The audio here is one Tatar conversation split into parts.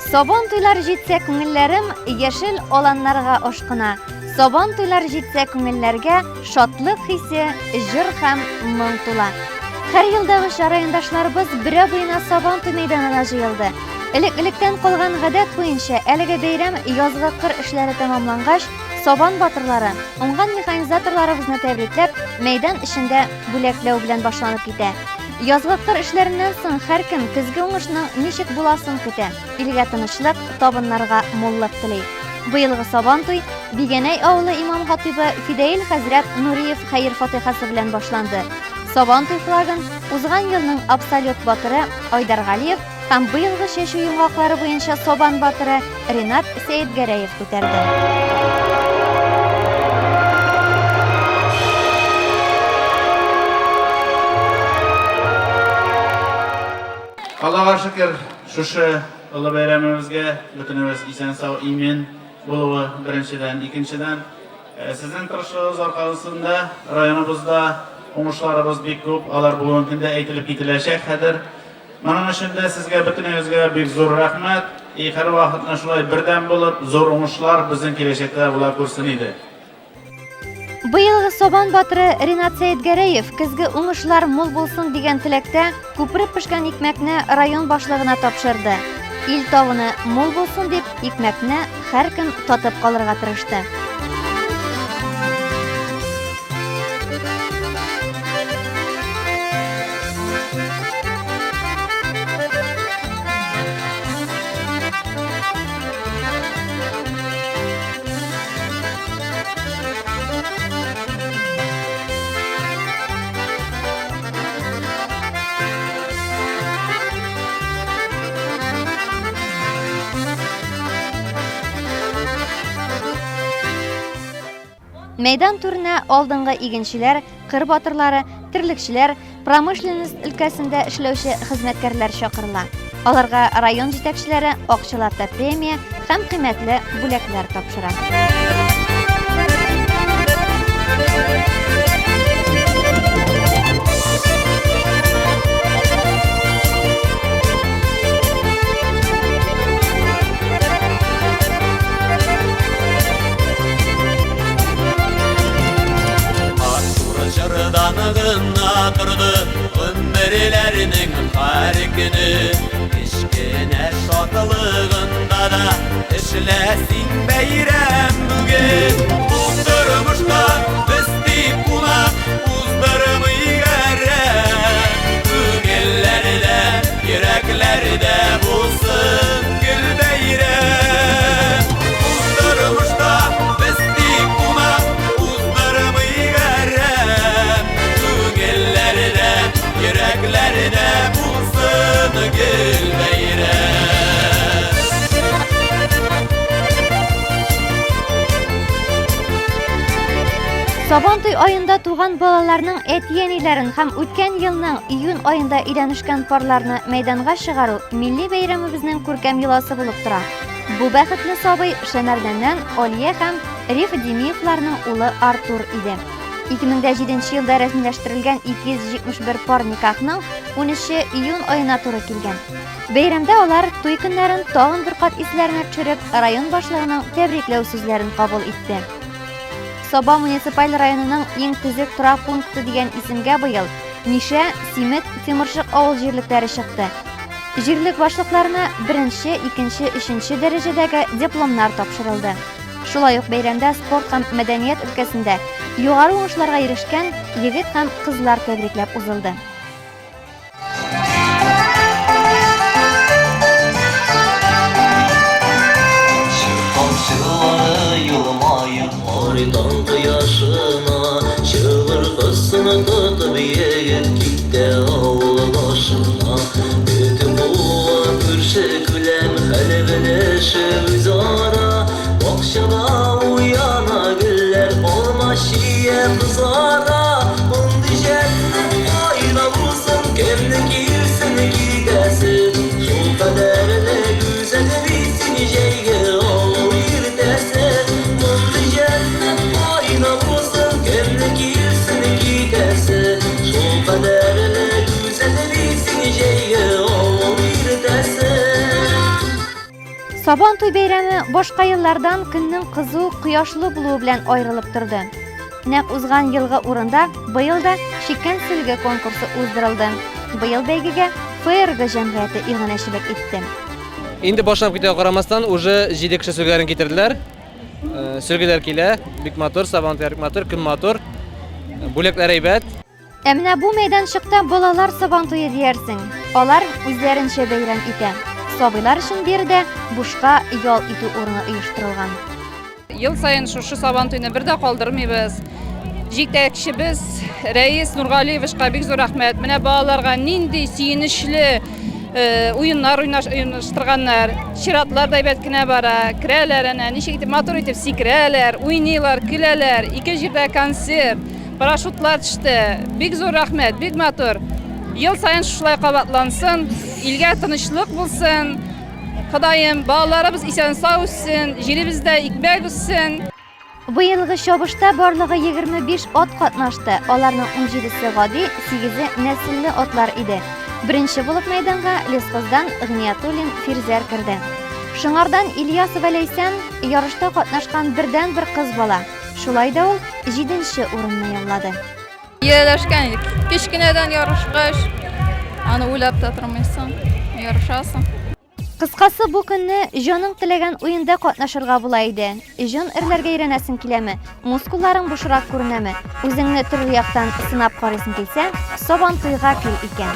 Собон туйлар җитсә күңелләрем, яшел аланнарга ашкына. Собон туйлар җитсә күңелләргә, шатлык хисе, җыр һәм моң тула. Һәр елдагы райондашларыбыз бер буена Собон туй мәйданына җыелды. Элек-электән калган гадәт буенча әлеге бәйрәм язгы кыр эшләре тәмамлангач, Собон батырлары, уңган механизаторларыбызны тәбрикләп, мәйдан эчендә бүләкләү белән башланып китә. Язгы кыр эшләреннән соң һәркем көзге уңышның ничек буласын көтә. Илгә тынычлык, табыннарга муллык тели. Быелгы Собон туй Бигәнәй авылы имам-хатибы Фидаил хәзрәт Нуриев хәйр фатихасы белән башланды. Собон туй флагын узган елның абсолют батыры Айдар Галиев һәм быелгы чәчү йомгаклары буенча Собон батыры Ринат Сәетгәрәев күтәрде. Аллаға шүкір, шушы ұлы бәйрәмімізге бүтініміз исән-сау имен болуы біріншіден, икенчеден. Сіздің тырышлығыңыз арқасында районыбызда уңышларыбыз бик көп, алар бүгінгі күндә әйтелеп кителәчәк хәзер. Моның өчен дә сезгә бүтінегезгә бик зур рәхмәт. Һәр вакытны шулай бердәм булып, зур уңышлар безнең киләчәктә була күрсен иде. Быелгы Собон батыры Ринат Сәетгәрәев көзге уңышлар мул булсын дигән теләктә күпереп пешкән икмәкне район башлыгына тапшырды. Ил тавыны мул булсын дип, икмәкне һәркем татып калырга тырышты. Мәйдан түренә алдынгы игенчеләр, кыр батырлары, терлекчеләр, промышленность өлкәсендә эшләүче хезмәткәрләр чакырыла. Аларга район җитәкчеләре акчалата премия һәм кыйммәтле бүләкләр тапшыра. Danıgına durdu Ömürlerinin her günü Kişkine şadılığında da İşlesin beyrem bugün Uzdurmuşta Üstü buna Uzdurmu yürek Bugünlerde Yüreklerde bulsun Gül beyrem Uzdurmuşta Üstü buna Uzdurmu yüreklerde bulsun gül beyrem. Собон туй айында туган балаларның әти-әниләрен һәм үткән елның июнь айында өйләнешкән парларны мәйданга чыгару милли бәйрәмебезнең күркәм йоласы булып тора. Бу бәхетле сабый Шәмәрдәннән Алия һәм Риф Демиевларның улы Артур иде. 2007 елда рәсмиләштерелгән 271 пар никахның 13 июнь аена туры килгән. Бәйрәмдә алар туй көннәрен тагын бер кат исләренә төшереп, район башлыгының тәбрикләү сүзләрен кабул итте. Собон муниципаль районының иң төзек торак пункты дигән исемгә быел Мишә, Симет, Тимыршык авыл җирлектәре чыкты. Җирлек башлыкларына 1-нче, 2-нче, 3-нче дәрәҗәдәге дипломнар тапшырылды. Шулай ук бәйрәмдә спорт һәм мәдәният өлкәсендә югары уңышларга ирешкән егет һәм кызлар тәбрикләп узылды. Akşama uyana güller olmaşiye kızara Bundu cennet ayna bulsun Kendin girsin gidesin Şu kaderle güzel bitsin Şeyge ol bir desin Bundu cennet ayna bulsun Kendin girsin gidesin Şu kaderle güzel bitsin Şeyge ol bir desin Сабан туй бәйрәме башка еллардан көннең кызу, кояшлы булуы белән аерылып торды. Нәкъ узган елгы урында быел да чиккән сөлге конкурсы уздырылды. Быел бәйгегә ФРГ җәмгыяте иганәчелек итте. Инде башлап китә карамастан уже 7 кеше сөлгеләрен китерделәр. Сөлгеләр килә, бик матур, сабан туй бик матур, көн матур. Бүләкләр әйбәт. Ә менә бу мәйданчыкта балалар сабан туе диярсең. Алар үзләренчә бәйрәм итә. Сабыйлар өчен биредә бушка ял итү урыны оештырылган. Ел сайын шушы сабан туйны бер дә калдырмыйбыз. Җитәкчебез Рәис Нургалиевичка бик зур рәхмәт. Менә балаларга нинди сөенечле уеннар уйнаштырганнар. Чиратлар да әйбәт кенә бара. Керәләр әнә ничек итеп матур итеп сикерәләр, уйныйлар, көләләр. Ике җирдә концерт, парашютлар төште. Бик зур рәхмәт, бик матур. Ел сайын шулай кабатлансын, илгә тынычлык булсын. Ходаем, балаларыбыз исән-сау үссен, җиребездә икмәк үссен. Быелгы чабышта барлыгы 25 ат катнашты. Аларның 17се гади, 8-е нәселле атлар иде. Беренче булып мәйданга Лесхоздан Гниятуллин Фирзәр керде. Шуңардан Ильясов Ләйсән ярышта катнашкан бердән-бер кыз бала. Шулай да ул 7-нче урынны яулады. Ияләшкән кечкенәдән ярышкач, аны уйлап та тормыйсың, ярышасың. Кыскасы бу көнне җаның теләгән уенда катнашырга була иде. Җан эрләргә өйрәнәсең киләме? Мускулларың бушрак күренәме? Үзеңне төрле яктан сынап карыйсың килсә, сабан туйга кил икән.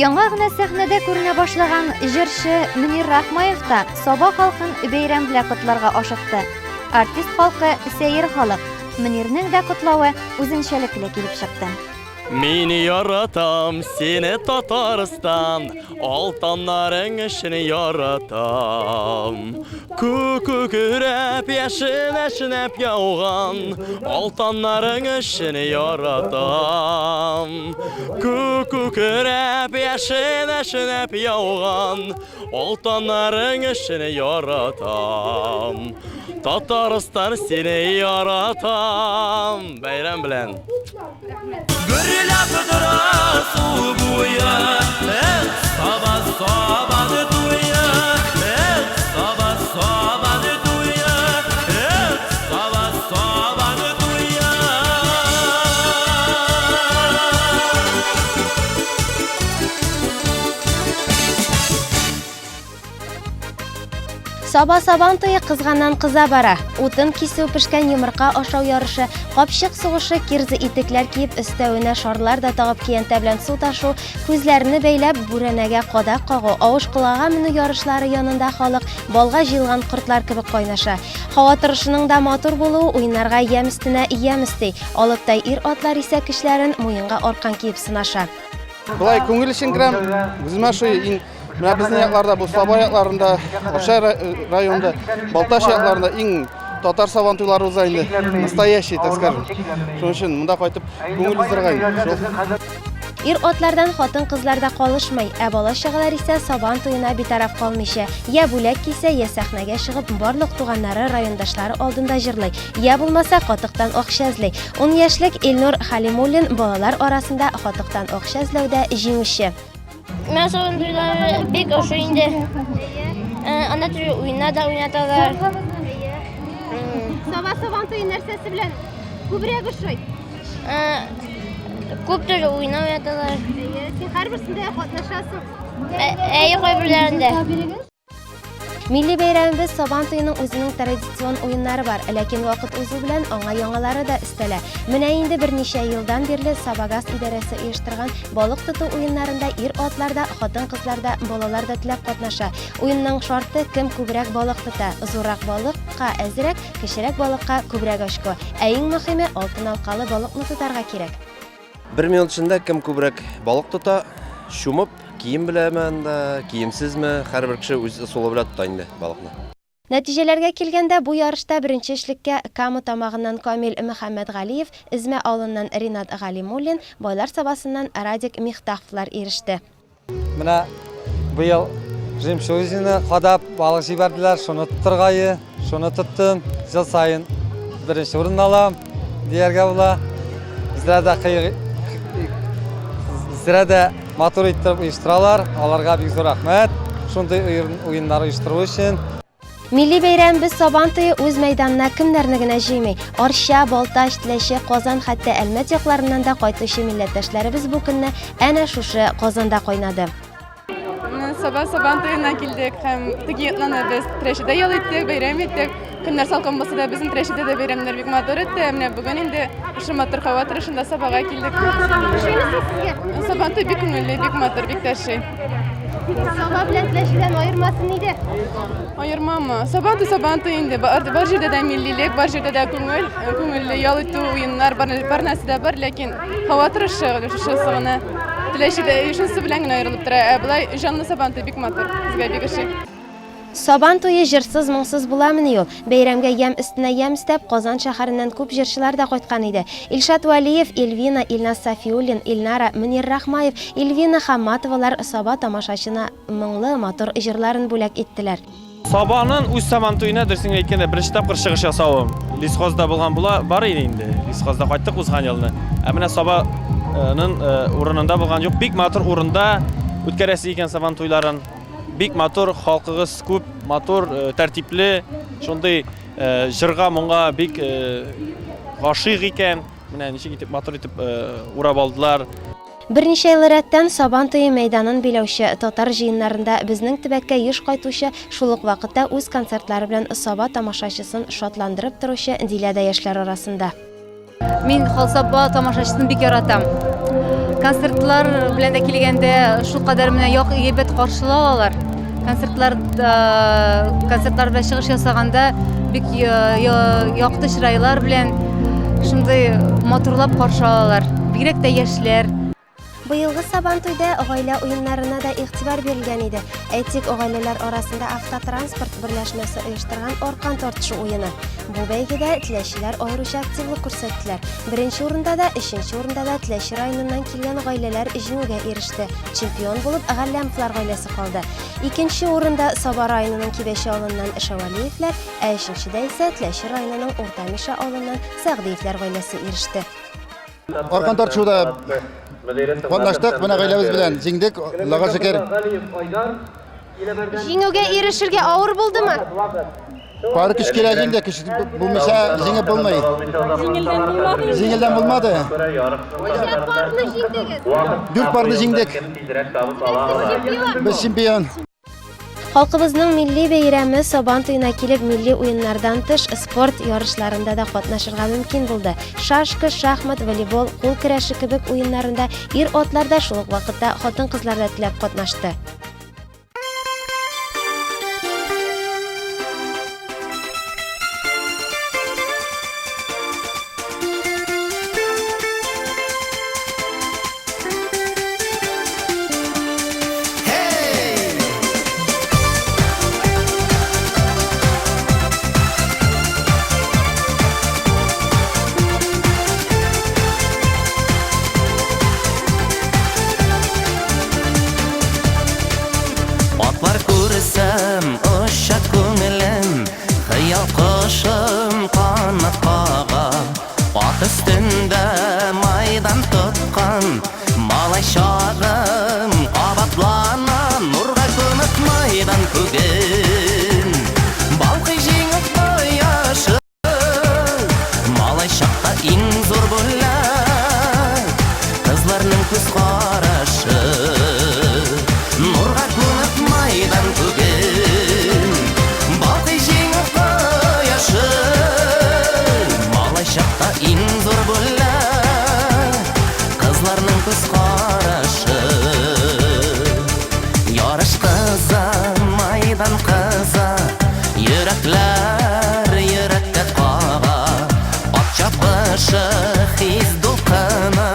Яңа гына сәхнәдә күренә башлаган җырчы Мөнир Рахмаев та Саба халкын бәйрәм белән котларга ашыкты. Артист халкы сәер халык. Мөнирнең дә котлавы үзенчәлекле килеп чыкты. Мені яратам, сені Татарстан, алтанların үшін яратам. Күкірәп, яшінәп яуған, алтанların үшін яратам. Күкірәп, яшінәп яуған, алтанların үшін яратам. Татарстан сені яратам. Бәйрәм білән. Gürülüp dura su buya, sabanı duya, sabanı duya, sabanı duya. Саба сабан туйы кызганнан кыза бара. Утын кисү пешкән йомырка ашау ярышы, капчык сугышы, кирзе итекләр киеп, өстәвенә шарлар да тагып киянтә белән су ташу, күзләрне бәйләп бүрәнәгә кадак кагу, авыш кулага менү ярышлары янында халык балга җыелган кортлар кебек кайнаша. Һава торышының да матур булуы уйнарга ям өстенә ям өсти. Алыптай ир-атлар исә кечләрен муенга аркан киеп сынаша. Былай күңел өчен керәм, үземә шу менә безнең якларда, бу Саба якларында, Аша районында, Балташ якларында иң татар сабан туйлары уза инде. Настоящий, так скажем. Шуның өчен монда кайтып күңел уздырган. Ир-атлардан хатын-кызларда калышмый, ә бала-чагалар исә сабан туена битараф калмыйча, я бүләк кисә, я сәхнәгә чыгып, барлык туганнары, райондашлары алдында җырлый, я булмаса катыктан акча эзли. 10 яшьлек Илнур Халимуллин балалар арасында катыктан акча эзләүдә җиңүче. Мен сабан туйлары бик ошо инде. Анда түрле уйнар да уйнаталар. Сабан туйы нәрсәсе белән күбрәк ошый? Күп төрле уйнар уйнаталар. Син һәрберсендә катнашасың. Кайберләрендә. Милли бәйрәмебез Сабан туеның үзенең традицион уеннары бар, ләкин вакыт узу белән аңа яңалары да өстәлә. Менә инде берничә елдан бирле Сабагаз идарәсе оештырган балык тоту уеннарында ир-атларда, хатын-кызларда, балалар да теләп катнаша. Уенның шарты кем күбрәк балык тота. Зуррак балыкка әзрәк, кечерәк балыкка күбрәк очко. Ә иң мөһиме алтын алкалы балыкны тотарга кирәк. 1 минут эчендә кем күбрәк балык тота, шумып, кием беләмен дә, киемсезме, һәрбер кеше үз усулы белән тота инде балыкны. Нәтиҗәләргә килгәндә, бу ярышта беренче эшлеккә Кама тамагыннан Камил Мөхәммәтгалиев, Измә авылыннан Ринат Галимуллин, Байлар сабасыннан Радик Михтаховлар иреште. Менә быел жемчужина кадап балык җибәрделәр, шуны тоттыргайы, шуны тоттым. Ел сайын беренче урын алам дияргә була. Зирәдә матур итеп оештыралар, аларга бик зур рәхмәт. Шундый уеннар оештыру өчен. Милли бәйрәмебез Сабан туе үз мәйданына кемнәрне генә җыймый. Арча, Балташ, Теләче, Казан, хәтта Әлмәт якларыннан да кайтучы милләттәшләребез бу көнне әнә шушы Казанда кайнады. Сабан туена килдек һәм тигетланабыз. Трешидә ял иттек, бәйрәм иттек. Көннәр салкын булса да безнең Трешидә дә бәйрәмнәр бик матур итте. Менә бүген инде ошо матур һава торышында Сабага килдек. Сабан туе бик күңелле, бик матур, бик тәши. Саба белән Теләчедән аермасы нидә? Аермамы? Сабан туе инде бар җирдә дә миллилек, бар җирдә дә күңелле ял итү уеннар бар нәрсә дә бар, ләкин һава торышы шусы гына Теләчедә шусы белән генә аерылып тора. Булай җанлы Сабан туе бик матур, безгә бик ошый. Сабан туе җырсыз, моңсыз буламыни ул. Бәйрәмгә ям өстенә ям истәп, Казан шәһәреннән күп җырчылар да кайткан иде. Илшат Валиев, Эльвина, Илназ Сафиуллин, Илнара, Мөнир Рахмаев, Эльвина Хамматовалар Саба тамашачына моңлы, матур җырларын бүләк иттеләр. Сабаның үз Сабан туена дөресен әйткәндә беренче тапкыр чыгыш ясавым. Лисхозда булган бар иде инде. Лисхозда кайттык узган елны. Ә менә Сабаның урынында булган юк, бик матур урында үткәрәсе икән Сабан туйларын. Бик матур, халкыгыз күп, матур, тәртипле, шундый җырга, моңга бик гашыйк икән. Менә ничек итеп матур итеп урап алдылар. Берничә ел рәттән Сабан туе мәйданын биләүче татар җыеннарында безнең төбәккә еш кайтучы, шул ук вакытта үз концертлары белән Саба тамашачысын шатландырып торучы Диләдә яшьләр арасында. Мин Саба тамашачысын бик яратам. Концертлар белән дә килгәндә шул кадәр менә ябәт каршылалар. Концертлар белән чыгыш ясаганда бик якты чырайлар белән шундый матурлап каршы алалар. Бигрәк тә яшьләр. Быелгы Сабантуйда гаилә уеннарына да игътибар бирелгән иде. Әйтик, гаиләләр арасында автотранспорт берләшмәсе оештырган аркан тартышу уены. Бу бәйгедә теләчеләр аеруча активлык күрсәттеләр. Беренче урында да, өченче урында да Теләче районыннан килгән гаиләләр җиңүгә иреште. Чемпион булып Галләмовлар гаиләсе калды. Икенче урында Саба районының Кибәче авылыннан Шавалиевләр, ә өченчедә исә Теләче районының Уртамиша авылыннан Сәгъдиевләр гаиләсе иреште. Аркан тартышуда катнаштык, менә гаиләбез белән җиңдек, Аллага шөкер. Җиңүгә ирешергә авыр булдымы? Бары көч кирәк инде, көч булмыйча җиңеп булмый. Җиңелдән булмады. 4 парны җиңдек. Без чемпион. Халкыбызның милли бәйрәме Сабантуена килеп милли уеннардан тыш спорт ярышларында да катнашырга мөмкин булды. Шашка, шахмат, волейбол, кул көрәше кебек уеннарында ир-атлар да шул ук вакытта хатын-кызлар да теләп катнашты. Атлар күрсәм, ошат күңелем, хыял кошым канат кага. Ат өстендә майдан тоткан, малай чагым кабатлана, нурга күмеп майдан күген. Балкый җиңеп кояшы, малай чакта иң зур бүләк, кызларның күз карашы. Нурга күмеп майдан күген, балкый җиңеп кояшы, малай чакта иң зур бүләк, кызларның күз карашы. Ярыш кыза, майдан кыза, йөрәкләр йөрәккә кага. Ат чапышы, хис дулкыны,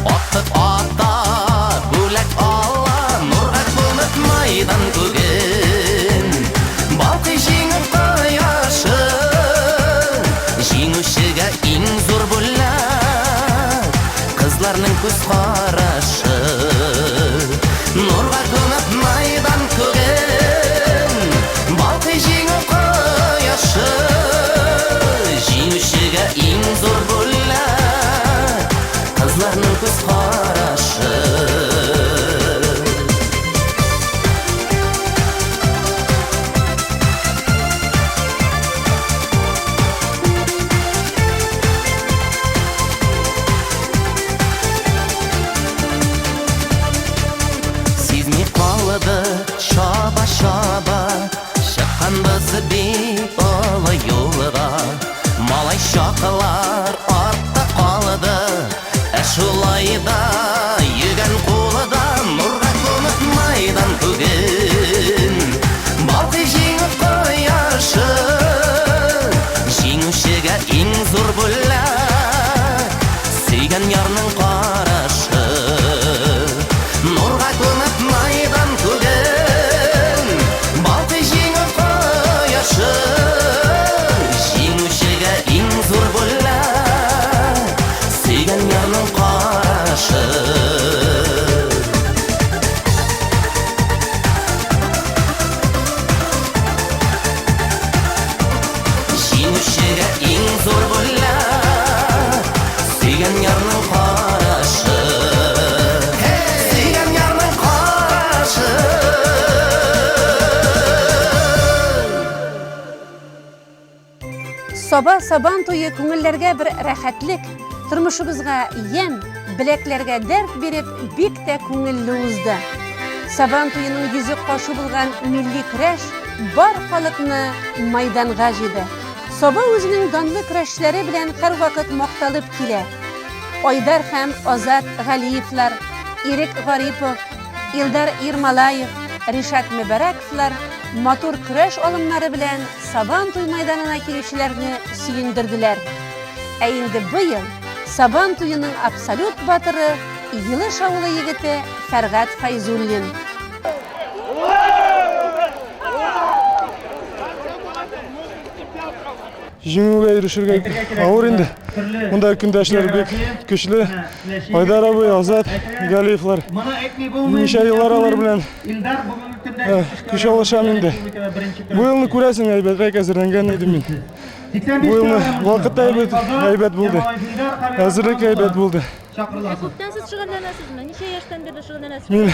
атып ата, бүләк ала, нурга күмеп майдан күген. Балкый җиңеп кояшы, җиңүчегә иң зур бүләк, кызларның күз карашы. Нурга күмеп майдан күген, балкый җиңеп кояшы, җиңүчегә иң зур бүләк, кызларның күз карашы. Сизми калды чаба-чаба, чыкканбыз бик олы юлга. Малай чаклар артта калды, ә шулай да йөгән кулыда, нурга күмеп майдан күген. Балкый җиңеп кояшы, җиңүчегә иң зур бүләк, сөйгән ярның карашы. Нурга күмеп майдан күген, балкый җиңеп кояшы, җиңүчегә иң зур бүләк, сөйгән ярның карашы. Җиңүчегә иң зур бүләк, сөйгән ярның карашы. Сөйгән ярның карашы. Саба Сабантуе күңелләргә бер рәхәтлек, тормышыбызга ям, беләкләргә дәрт биреп, бик тә күңелле узды. Сабантуеның йөзе кашы булган милли көрәш бар халыкны майданга җыйды. Саба үзенең данлы көрәшләре белән һәрвакыт макталып килә. Айдар һәм Азат Галиевлар, Ирек Гарипов, Илдар Ирмалаев, Ришат Мөбәрәковлар матур көрәш алымнары белән Сабан туй мәйданына килүчеләрне сөендерделәр. Ә инде быел Сабан туйының абсолют батыры Йылыш авылы егете Фәргат Файзуллин. Жеңуге ирешергә авыр инде. Монда көндәшләр бик көчле. Айдар абый, Азат Галиевлар. Ничә еллар алар белән көч алышам инде. Бу елны күрәсең, әйбәтрәк әзерләнгән идем мин. Бу елны вакыт әйбәт булды. Әзерлек әйбәт булды. Күптән сез шөгыльләнәсезме? Ничә яшьтән бирле шөгыльләнәсез? Мин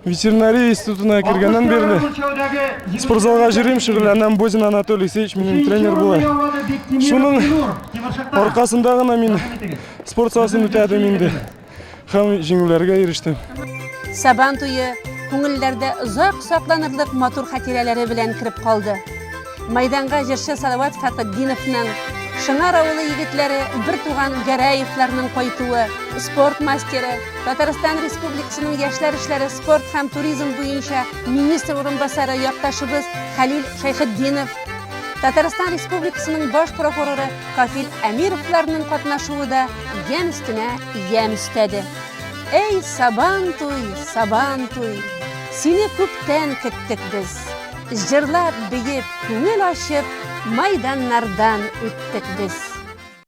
ветеринария институтына кергәннән бирле спортзалга йөрим, шөгыльләнәм. Бозин Анатолий Алексеевич минем тренер була. Шуның аркасында гына мин спорт сарасын үтәдем инде. Һәм җиңүләргә ирештем. Сабан туйы күңелләрдә озак сакланырлык матур хатирәләре белән кирип калды. Майданга җырчы Салават Фатыддиновның, Шыңар авылы егетләре бер туган Гәрәевләрнең кайтуы, спорт мастеры, Татарстан Республикасының яшьләр эшләре, спорт һәм туризм буенча министр урынбасары якташыбыз Хәлил Шәйхетдинов, Татарстан Республикасының баш прокуроры Кафил Әмировларның катнашуы да ям өстенә ям өстәде. Эй, Сабан туй, сине күптән көттек без. Җырлап, биеп, күңел ачып, майданнардан үттек без.